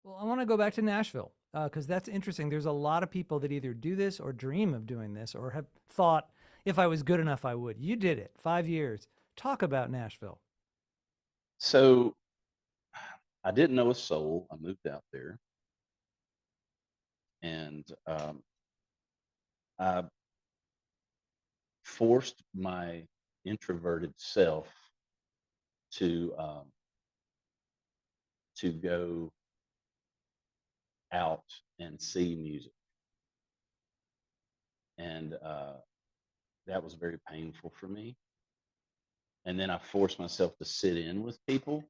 Well, I want to go back to Nashville because that's interesting. There's a lot of people that either do this or dream of doing this or have thought if I was good enough, I would. You did it 5 years. Talk about Nashville. So I didn't know a soul. I moved out there, and I forced my introverted self to go out and see music, and that was very painful for me. And then I forced myself to sit in with people,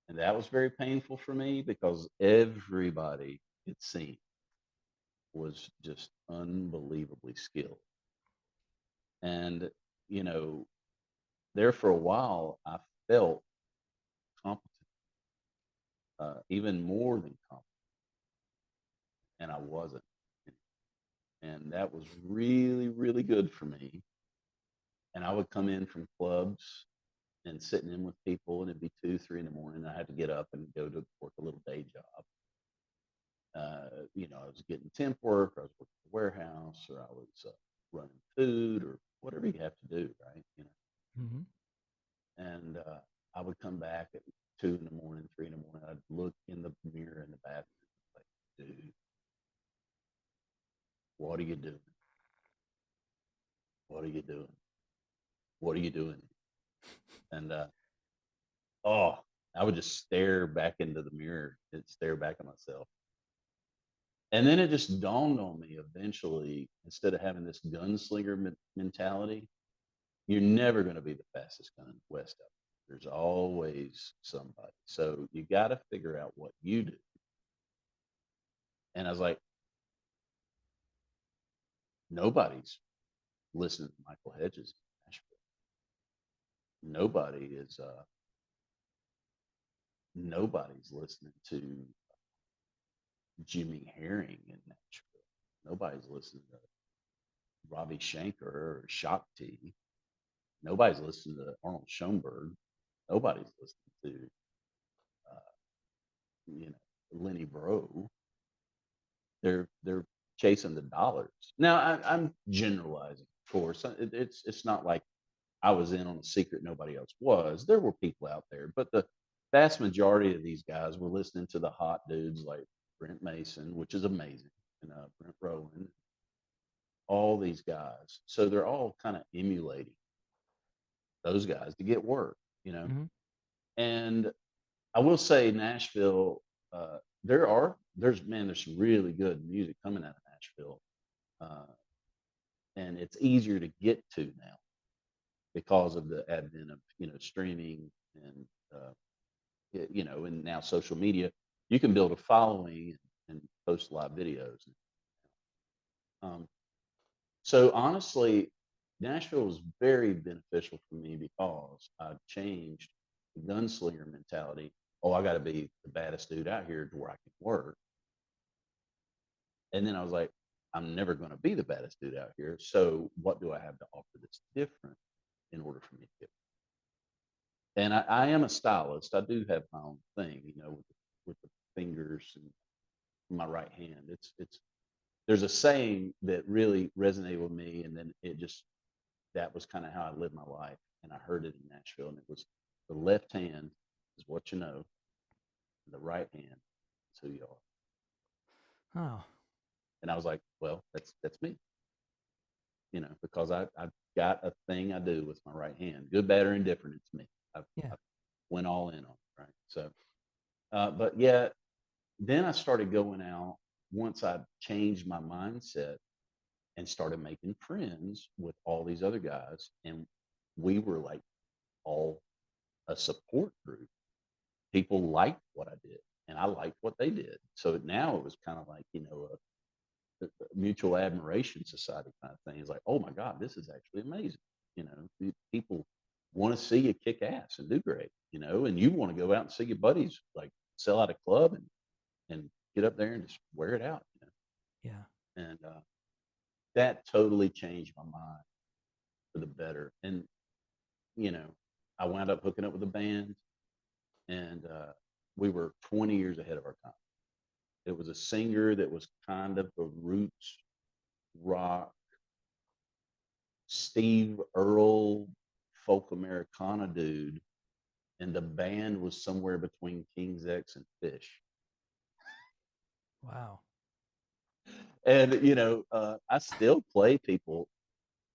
and that was very painful for me because everybody, it seemed, was just unbelievably skilled. And you know, there for a while, I felt competent, even more than competent, and I wasn't. And that was really, really good for me. And I would come in from clubs and sitting in with people, and it'd be 2, 3 in the morning. I had to get up and go to work a little day job. I was getting temp work, or I was working at the warehouse, or I was running food, or whatever you have to do, right? Hmm. And I would come back at 2 in the morning, 3 in the morning. I'd look in the mirror in the bathroom, like, dude, what are you doing? What are you doing? What are you doing? And oh, I would just stare back into the mirror and stare back at myself. And then it just dawned on me eventually, instead of having this gunslinger mentality, you're never going to be the fastest gun west of it. There's always somebody. So you got to figure out what you do. And I was like, nobody's listening to Michael Hedges in Nashville. Nobody is. Nobody's listening to Jimmy Herring in Nashville. Nobody's listening to Robbie Shanker or Shakti. Nobody's listening to Arnold Schoenberg. Nobody's listening to uh, Lenny Bro. They're chasing the dollars. Now I'm generalizing, of course. It's not like I was in on a secret nobody else was. There were people out there, but the vast majority of these guys were listening to the hot dudes like Brent Mason, which is amazing, and Brent Rowan, all these guys. So they're all kind of emulating those guys to get work. Hmm. And I will say Nashville, there's some really good music coming out of Nashville, uh, and it's easier to get to now because of the advent of streaming and and now social media. You can build a following and post live videos. Um, so honestly, Nashville was very beneficial for me because I changed the gunslinger mentality. Oh, I got to be the baddest dude out here to where I can work. And then I was like, I'm never going to be the baddest dude out here. So what do I have to offer that's different in order for me to get? And I am a stylist. I do have my own thing, with the fingers and my right hand. It's there's a saying that really resonated with me, and then that was kind of how I lived my life. And I heard it in Nashville, and it was the left hand is what you know, and the right hand is who you are. Oh, And I was like, well, that's me, because I've got a thing I do with my right hand, good, bad, or indifferent. It's me. yeah. I went all in on it, right? So, but yeah, then I started going out once I changed my mindset and started making friends with all these other guys, and we were like all a support group. People liked what I did, and I liked what they did. So now it was kind of like a mutual admiration society kind of thing. It's like, oh my God, this is actually amazing. People want to see you kick ass and do great. And you want to go out and see your buddies like sell out a club and get up there and just wear it out. Yeah. And that totally changed my mind for the better. And you know, I wound up hooking up with a band, and we were 20 years ahead of our time. It was a singer that was kind of a roots rock, Steve Earle, folk Americana dude, and the band was somewhere between King's X and Fish. Wow. And I still play people.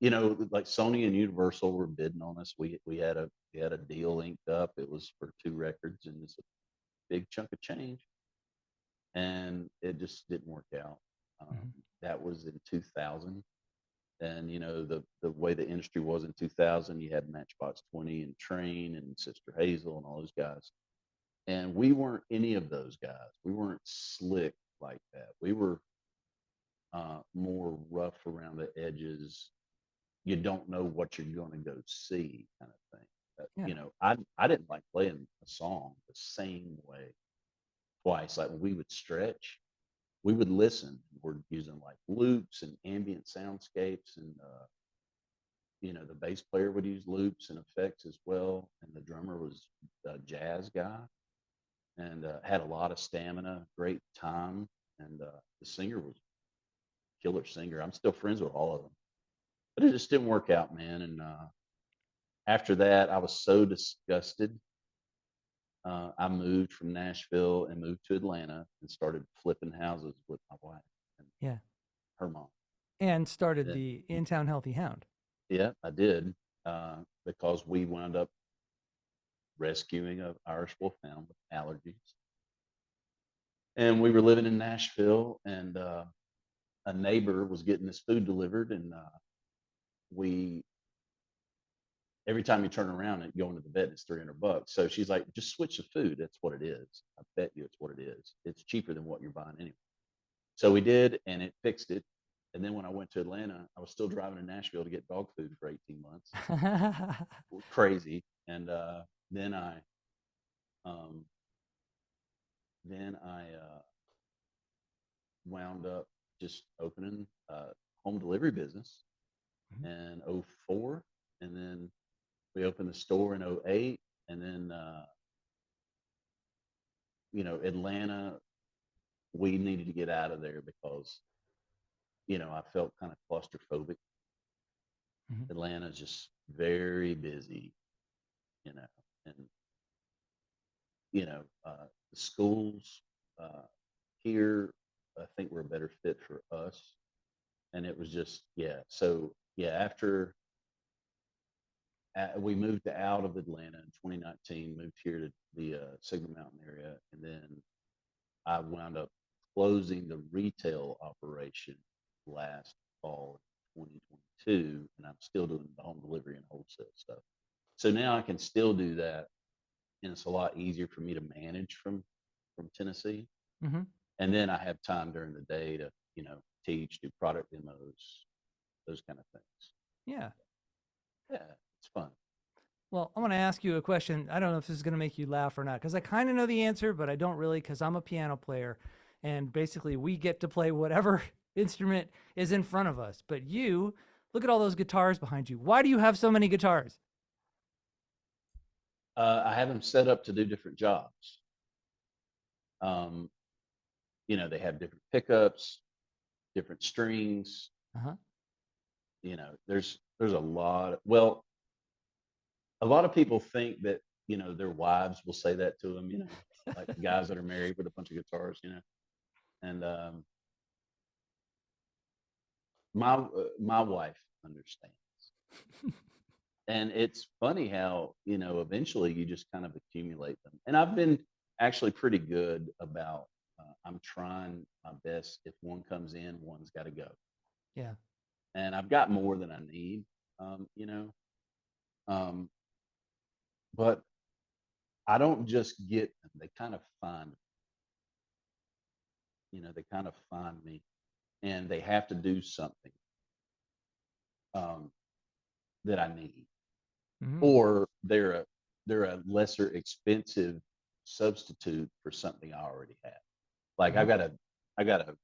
Like Sony and Universal were bidding on us. We had a deal inked up. It was for 2 records, and it's a big chunk of change, and it just didn't work out. Mhm. That was in 2000, and the way the industry was in 2000, you had Matchbox 20 and Train and Sister Hazel and all those guys, and we weren't any of those guys. We weren't slick like that. We were more rough around the edges. You don't know what you're going to go see, kind of thing. Yeah. I didn't like playing a song the same way twice. Like when we would stretch, we would listen. We're using like loops and ambient soundscapes, and the bass player would use loops and effects as well, and the drummer was a jazz guy and had a lot of stamina, great time, and the singer was a killer singer. I'm still friends with all of them, but it just didn't work out, man. And after that, I was so disgusted. I moved from Nashville and moved to Atlanta and started flipping houses with my wife and Yeah. her mom. And started And the In Town Healthy Hound. yeah, I did, because we wound up rescuing an Irish wolfhound with allergies. And we were living in Nashville, and a neighbor was getting this food delivered, and we every time you turn around and go into the vet, it's $300. So she's like, just switch the food. That's what it is. I bet you it's what it is. It's cheaper than what you're buying anyway. So we did, and it fixed it. And then when I went to Atlanta, I was still driving to Nashville to get dog food for 18 months. Crazy. And then I, um, wound up just opening a home delivery business Mhm. in '04, and then we opened the store in '08, and then Atlanta, we needed to get out of there because I felt kind of claustrophobic. Mhm. Atlanta's just very busy, you know, and the schools here, I think, were a better fit for us, and it was just, yeah. So yeah, after we moved out of Atlanta in 2019, moved here to the Signal Mountain area, and then I wound up closing the retail operation last fall, 2022, and I'm still doing the home delivery and wholesale stuff. So now I can still do that, and it's a lot easier for me to manage from Tennessee. Mhm. And then I have time during the day to teach, do product demos, those kind of things. Yeah. Yeah, it's fun. Well, I want to ask you a question. I don't know if this is going to make you laugh or not, because I kind of know the answer, but I don't really, because I'm a piano player. And basically, we get to play whatever instrument is in front of us. But you, look at all those guitars behind you. Why do you have so many guitars? I have them set up to do different jobs. Um, they have different pickups, different strings. Uh huh. There's a lot. Well, a lot of people think that their wives will say that to them. Like guys that are married with a bunch of guitars. And my wife understands. And it's funny how eventually you just kind of accumulate them. And I've been actually pretty good about. I'm trying my best. If one comes in, one's got to go. Yeah. And I've got more than I need. Um, you know, um, but I don't just get them. They kind of find. They kind of find me, and they have to do something um, that I need, Hmm. or they're a lesser expensive substitute for something I already have. Like Hmm. I got a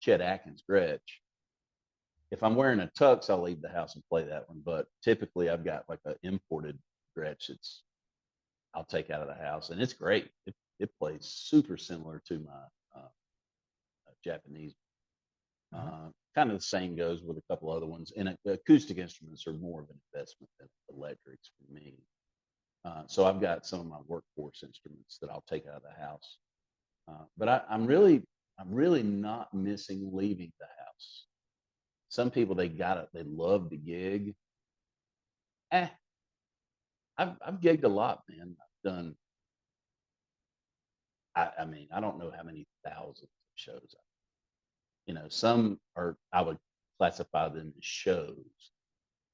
Chet Atkins Gretsch. If I'm wearing a tux, I'll leave the house and play that one. But typically, I've got like an imported Gretsch that's I'll take out of the house, and it's great. it plays super similar to my Japanese. Uh-huh. Kind of the same goes with a couple other ones. And acoustic instruments are more of an investment than electrics for me. So I've got some of my workforce instruments that I'll take out of the house. But I'm really not missing leaving the house. Some people they love to gig. Eh, I've gigged a lot, man. I've done. I mean, I don't know how many thousands of shows. Some are I would classify them as shows,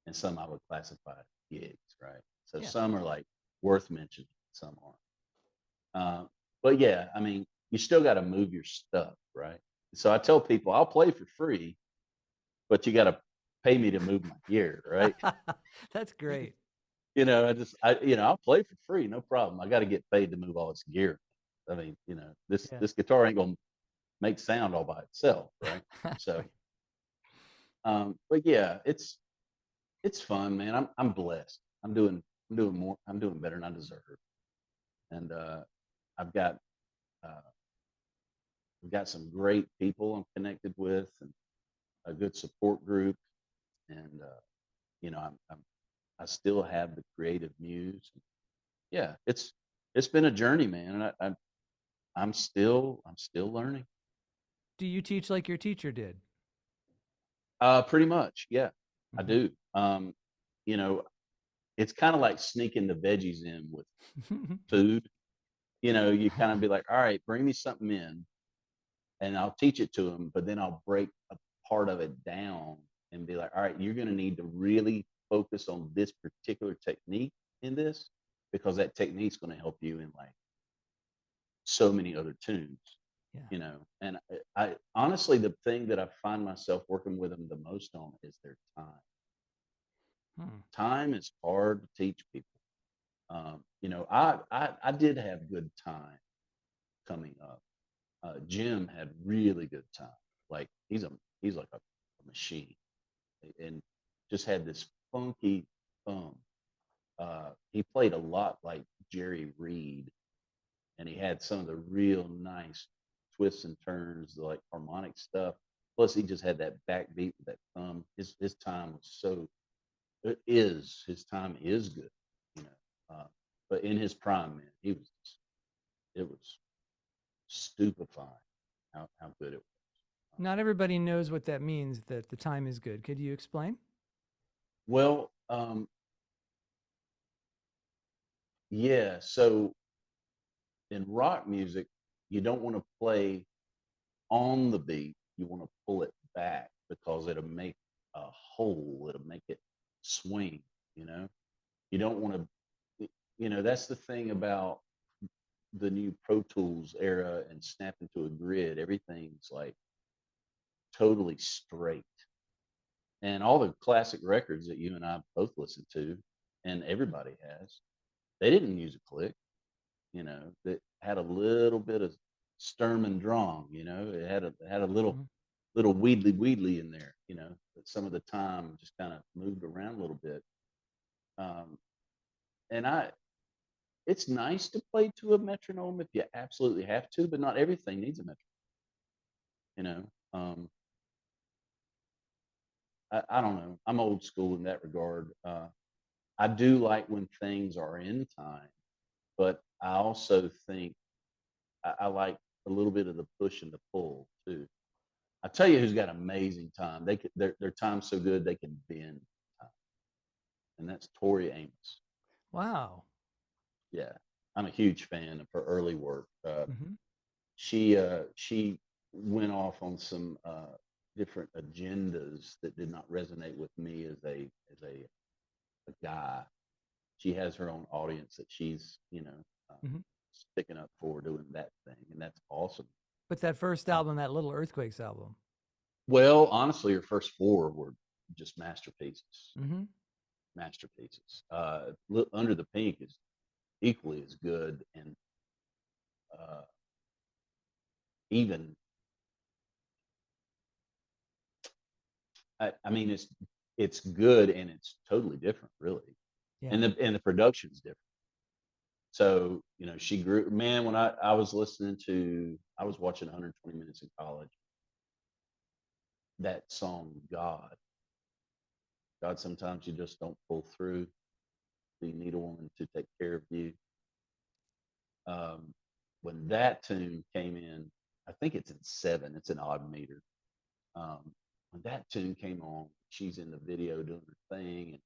and some I would classify as gigs, right? So Yeah. some are like worth mentioning, some aren't. But yeah, I mean, you still got to move your stuff, right? So I tell people I'll play for free, but you got to pay me to move my gear, right? That's great. I'll play for free, no problem. I got to get paid to move all this gear. I mean, this Yeah. this guitar ain't gonna make sound all by itself, right? So, Right. but yeah, it's fun, man. I'm blessed. I'm doing better than I deserve, and I've got uh, I've got some great people I'm connected with, and a good support group, and I still have the creative muse. Yeah, it's been a journey, man, and I'm still learning. Do you teach like your teacher did? Pretty much, yeah, I Hmm. do. You know, it's kind of like sneaking the veggies in with food. You kind of be like, all right, bring me something in, and I'll teach it to them, but then I'll break a part of it down and be like, all right, you're going to need to really focus on this particular technique in this because that technique's going to help you in like so many other tunes. Yeah. And I honestly, the thing that I find myself working with them the most on is their time. Hmm. Time is hard to teach people. I did have good time coming up. Jim had really good time. Like he's like a machine, and just had this funky thumb. He played a lot like Jerry Reed, and he had some of the real nice twists and turns, like harmonic stuff. Plus, he just had that backbeat with that thumb. His time was so his time is good, you know. But in his prime, man, it was stupefying how good it was. Not everybody knows what that means, that the time is good. Could you explain? Well, yeah. So in rock music, you don't want to play on the beat. You want to pull it back because it'll make a hole. It'll make it swing. You know, you don't want to. That's the thing about the new Pro Tools era and snapping to a grid. Everything's like totally straight. And all the classic records that you and I both listen to, and everybody has, they didn't use a click. That had a little bit of Sturm and Drang. It had a little Mhm. little wheedly in there. But some of the time just kind of moved around a little bit. Um, and it's nice to play to a metronome if you absolutely have to, but not everything needs a metronome. You know, um, I don't know. I'm old school in that regard. I do like when things are in time, but I also think I like a little bit of the push and the pull too. I tell you who's got amazing time. Their time's so good they can bend time, and that's Tori Amos. Wow. Yeah, I'm a huge fan of her early work. Hmm. She went off on some different agendas that did not resonate with me as a guy. She has her own audience that she's uh, Hmm. sticking up for doing that thing, and that's awesome. But that first Uh, album, that Little Earthquakes album. well, honestly, her first four were just masterpieces. Hmm. Masterpieces. Under the Pink is equally as good, and uh, even I mean it's good and it's totally different, really, and Yeah. the production's different. So, she grew, man, when I was I was watching 120 Minutes in College, that song, God, sometimes you just don't pull through. So you need a woman to take care of you. Um, when that tune came in, I think it's in seven, it's an odd meter. When that tune came on, she's in the video doing her thing,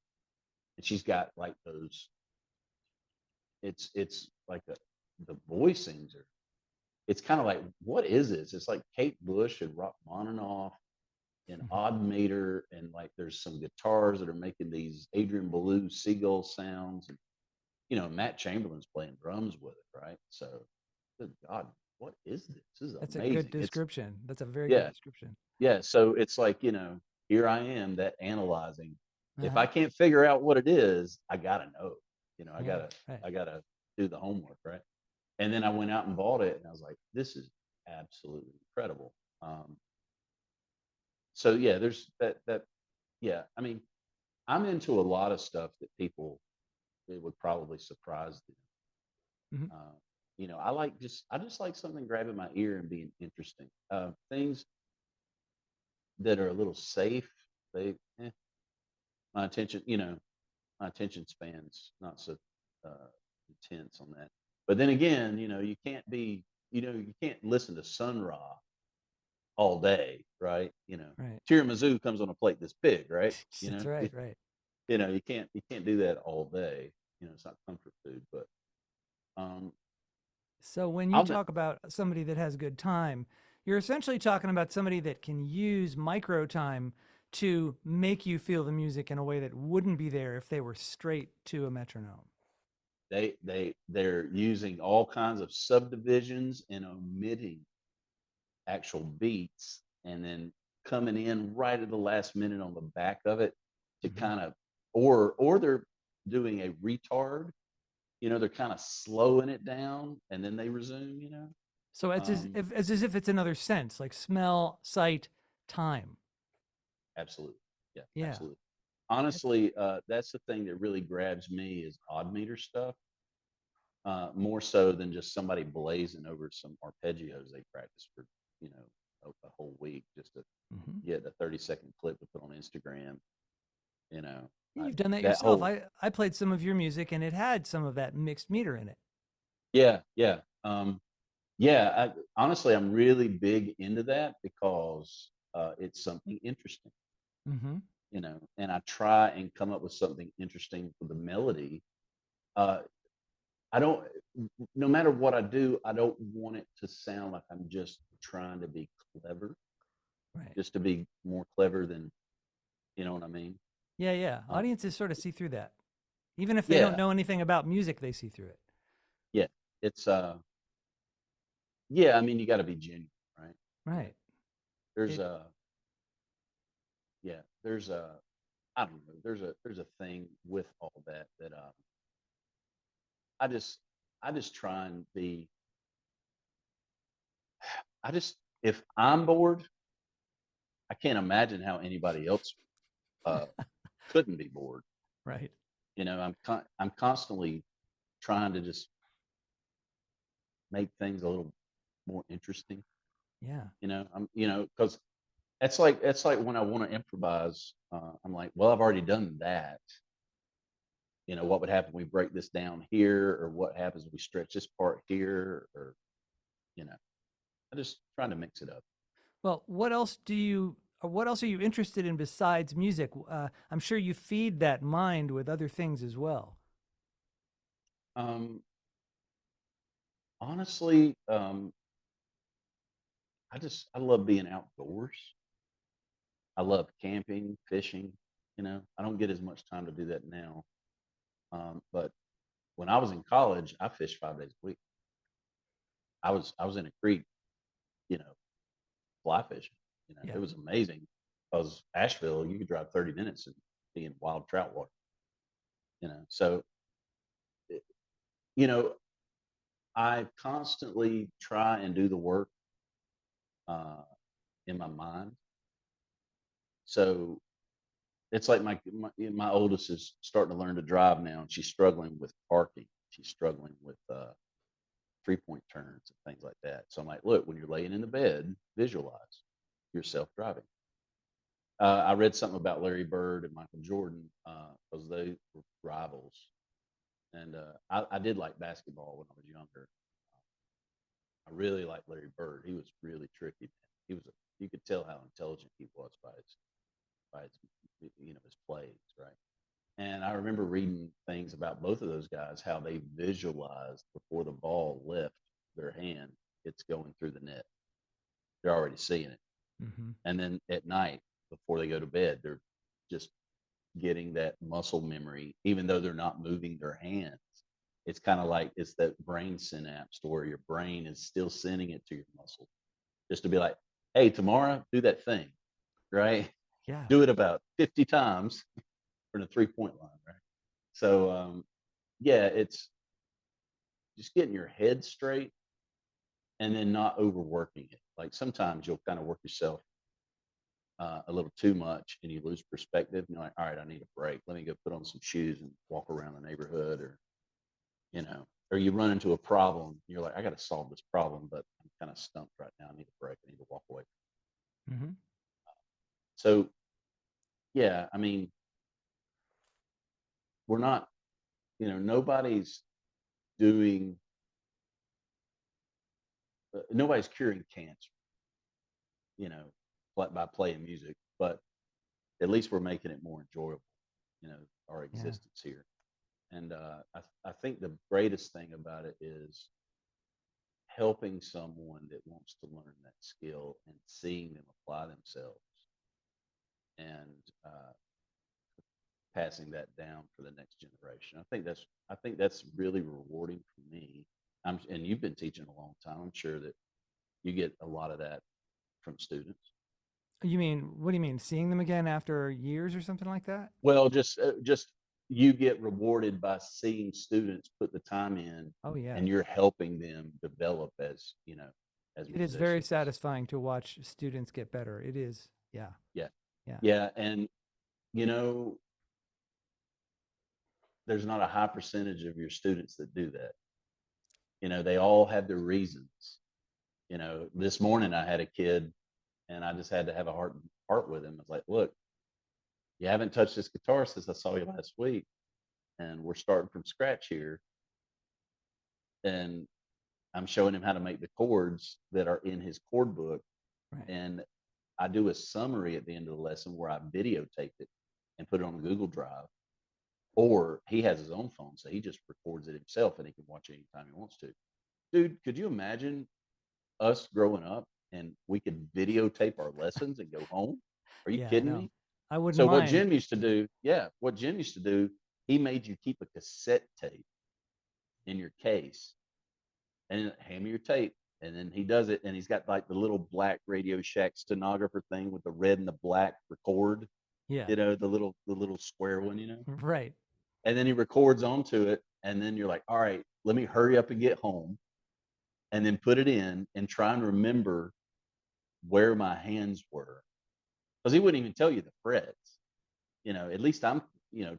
and she's got like those, it's like the voicings are, it's kind of like, what is this? It's like Kate Bush and Rachmaninoff in Mhm. odd meter, and like there's some guitars that are making these Adrian Belew seagull sounds, and Matt Chamberlain's playing drums with it, right? So, good God, what is this? This is That's a good amazing. It's description. That's a very good Yeah, description. yeah. So it's like, here I am, that analyzing. If Uh-huh. I can't figure out what it is, I gotta know. I Yeah, gotta right. I gotta do the homework, right? And then I went out and bought it, and I was like, this is absolutely incredible. So yeah, there's that. Yeah, I mean, I'm into a lot of stuff that people, it would probably surprise them. Mhm. I just like something grabbing my ear and being interesting. Things that are a little safe, they my attention, my attention span's not so uh, intense on that. But then again, you can't listen to Sun Ra all day, right? Right. Tiramisu comes on a plate this big, right? That's right, right. You can't do that all day. It's not comfort food, but um, So when you I'll talk about somebody that has good time, you're essentially talking about somebody that can use micro time to make you feel the music in a way that wouldn't be there if they were straight to a metronome. they're using all kinds of subdivisions and omitting actual beats, and then coming in right at the last minute on the back of it to Mhm. kind of, or they're doing a retard. They're kind of slowing it down and then they resume. So it's Um, as if it's another sense, like smell, sight, time. Absolutely, yeah, Yeah. absolutely. That's Honestly, that's the thing that really grabs me is odd meter stuff, more so than just somebody blazing over some arpeggios they practice for a whole week just to mhm. get a 30-second clip to put on Instagram. You know, I, You've done that that yourself. whole I played some of your music and it had some of that mixed meter in it. Yeah, yeah, yeah. Honestly, I'm really big into that because it's something interesting. Hmm. And I try and come up with something interesting for the melody. Uh, I don't, no matter what I do, I don't want it to sound like I'm just trying to be clever, Right. just to be more clever than, you know what I mean? Yeah, yeah. Uh, Audiences sort of see through that. Even if they don't yeah, know anything about music, they see through it. yeah. It's, yeah, I mean, you got to be genuine, right? You know, Right. there's It a, yeah, there's a, I don't know, there's a thing with all that that I just, I just try and be, I just, if I'm bored, I can't imagine how anybody else uh, couldn't be bored. right. I'm constantly trying to just make things a little more interesting. Yeah. Because that's like when I want to improvise. I'm like, well, I've already done that. What would happen if we break this down here, or what happens if we stretch this part here, or you know, I just trying to mix it up. Well, what else are you interested in besides music? I'm sure you feed that mind with other things as well. Um, Honestly, I love being outdoors. I love camping, fishing. I don't get as much time to do that now. But when I was in college, I fished 5 days a week. I was in a creek, you know, fly fishing. It Yeah. was amazing. Because Asheville, you could drive 30 minutes and be in wild trout water. So it- you know, I constantly try and do the work uh, in my mind. So it's like my oldest is starting to learn to drive now, and she's struggling with parking. she's struggling with 3-point turns and things like that. So I'm like, look, when you're laying in the bed, visualize yourself driving. I read something about Larry Bird and Michael Jordan because they were rivals, and I did like basketball when I was younger. I really liked Larry Bird. He was really tricky. Man. You could tell how intelligent he was by his his plays, right? And I remember reading things about both of those guys, how they visualized before the ball left their hand, it's going through the net. They're already seeing it. Mm-hmm. And then at night, before they go to bed, they're just getting that muscle memory, even though they're not moving their hands. It's kind of like it's that brain synapse to where your brain is still sending it to your muscle, just to be like, hey, tomorrow, do that thing, right? Yeah. Do it about 50 times for the 3-point line, right? So, yeah, it's just getting your head straight and then not overworking it. Like sometimes you'll kind of work yourself a little too much and you lose perspective. And you're like, all right, I need a break. Let me go put on some shoes and walk around the neighborhood, or you run into a problem. And you're like, I got to solve this problem, but I'm kind of stumped right now. I need a break. I need to walk away. Mm-hmm. So, yeah, I mean, we're not, nobody's doing, nobody's curing cancer, you know, by playing music, but at least we're making it more enjoyable, our Yeah. existence here. And I think the greatest thing about it is helping someone that wants to learn that skill and seeing them apply themselves and passing that down for the next generation. I think that's really rewarding for me. And you've been teaching a long time. I'm sure that you get a lot of that from students. You mean, what do you mean? Seeing them again after years or something like that? Well, just you get rewarded by seeing students put the time in, Oh, yeah. and you're helping them develop as It is very musicians. satisfying to watch students get better. It is. Yeah. Yeah, Yeah. yeah, and you know, there's not a high percentage of your students that do that. They all have their reasons. This morning I had a kid, and I just had to have a heart with him. I was like, look, you haven't touched this guitar since I saw you last week, and we're starting from scratch here. And I'm showing him how to make the chords that are in his chord book. Right. And I do a summary at the end of the lesson where I videotape it and put it on a Google Drive. Or he has his own phone, so he just records it himself and he can watch it anytime he wants to. Dude, could you imagine us growing up and we could videotape our lessons and go home? Are you Yeah, I kidding know. me? I wouldn't So what mind. Jim used to do, what Jim used to do, he made you keep a cassette tape in your case and hand me your tape. And then he does it, and he's got like the little black Radio Shack stenographer thing with the red and the black record, Yeah. the little square one, Right. And then he records onto it, and then you're like, all right, let me hurry up and get home, and then put it in and try and remember where my hands were, because he wouldn't even tell you the frets. At least I'm,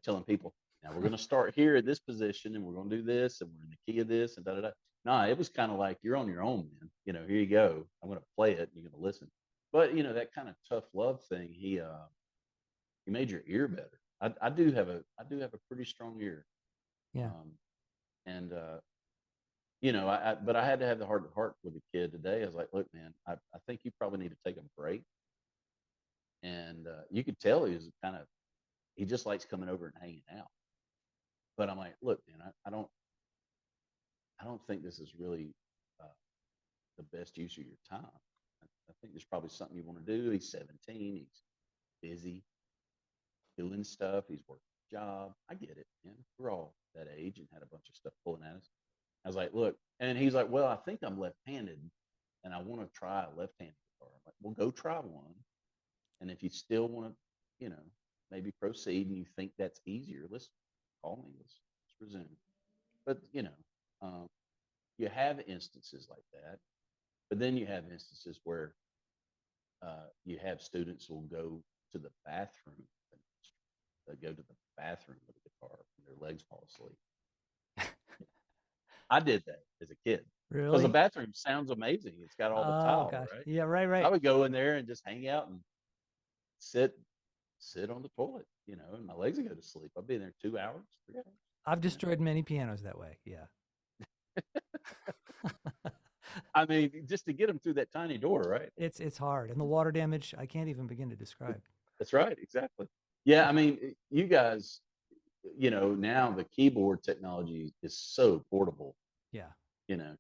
telling people, now we're going to start here at this position and we're going to do this and we're in the key of this and da da da. Nah, it was kind of like you're on your own, man. Here you go. I'm going to play it and you're going to listen. But that kind of tough love thing, he made your ear better. I do have a pretty strong ear. Yeah. Um, and but I had to have the heart to heart with the kid today. I was like, look, man, I think you probably need to take a break. And you could tell he just likes coming over and hanging out. But I'm like, look, man, I don't think this is really uh, the best use of your time. I think there's probably something you want to do. He's 17. He's busy doing stuff. He's working a job. I get it, man. We're all that age and had a bunch of stuff pulling at us. I was like, look, and he's like, well, I think I'm left-handed, and I want to try a left-handed guitar. I'm like, well, go try one. And if you still want to, maybe proceed, and you think that's easier, let's call me. Let's resume. But um, you have instances like that, but then you have instances where you have students who will go to the bathroom. They go to the bathroom with a guitar and their legs fall asleep. I did that as a kid because the Really? bathroom sounds amazing. It's got all the Oh tile, gosh. right? Yeah, right, So I right. would go in there and just hang out and sit sit on the toilet, and my legs would go to sleep. I'd be in there 2 hours, 3 hours. I've You know, destroyed many pianos that way. Yeah. I mean, just to get them through that tiny door, right? It's hard. And the water damage, I can't even begin to describe. That's right, exactly. Yeah, I mean, you guys, now the keyboard technology is so portable. Yeah.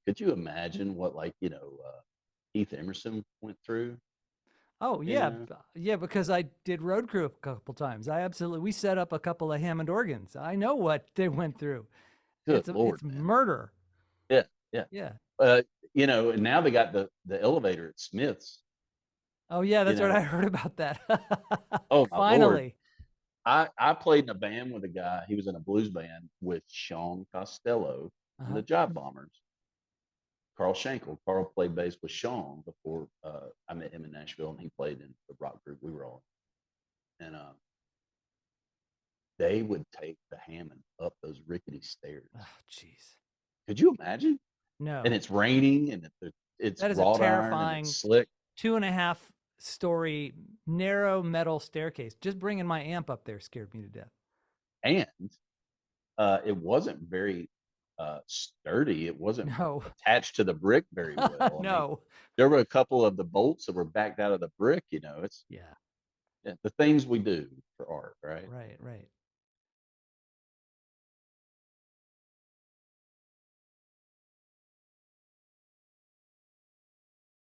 Could you imagine what Keith Emerson went through? Oh You yeah, know, yeah. Because I did road crew a couple times. We set up a couple of Hammond organs. I know what they went through. good It's lord, man. murder. Yeah, yeah. Yeah. Uh, and now they got the elevator at Smith's. Oh yeah, You that's right. I know, heard about that. oh my lord. Finally. I played in a band with a guy. He was in a blues band with Sean Costello and Uh-huh. the Jive Bombers. Carl Schenkel. Carl played bass with Sean before I met him in Nashville, and he played in the rock group we were all in. And they would take the Hammond up those rickety stairs. Oh, jeez. Could you imagine? And No, it's raining, and it's that is a wrought iron, and it's terrifying slick. 2.5 story narrow metal staircase. Just bringing my amp up there scared me to death. And it wasn't very sturdy. It wasn't No, attached to the brick very well. I mean, no. there were a couple of the bolts that were backed out of the brick. It's Yeah, the things we do for art, right? right, right.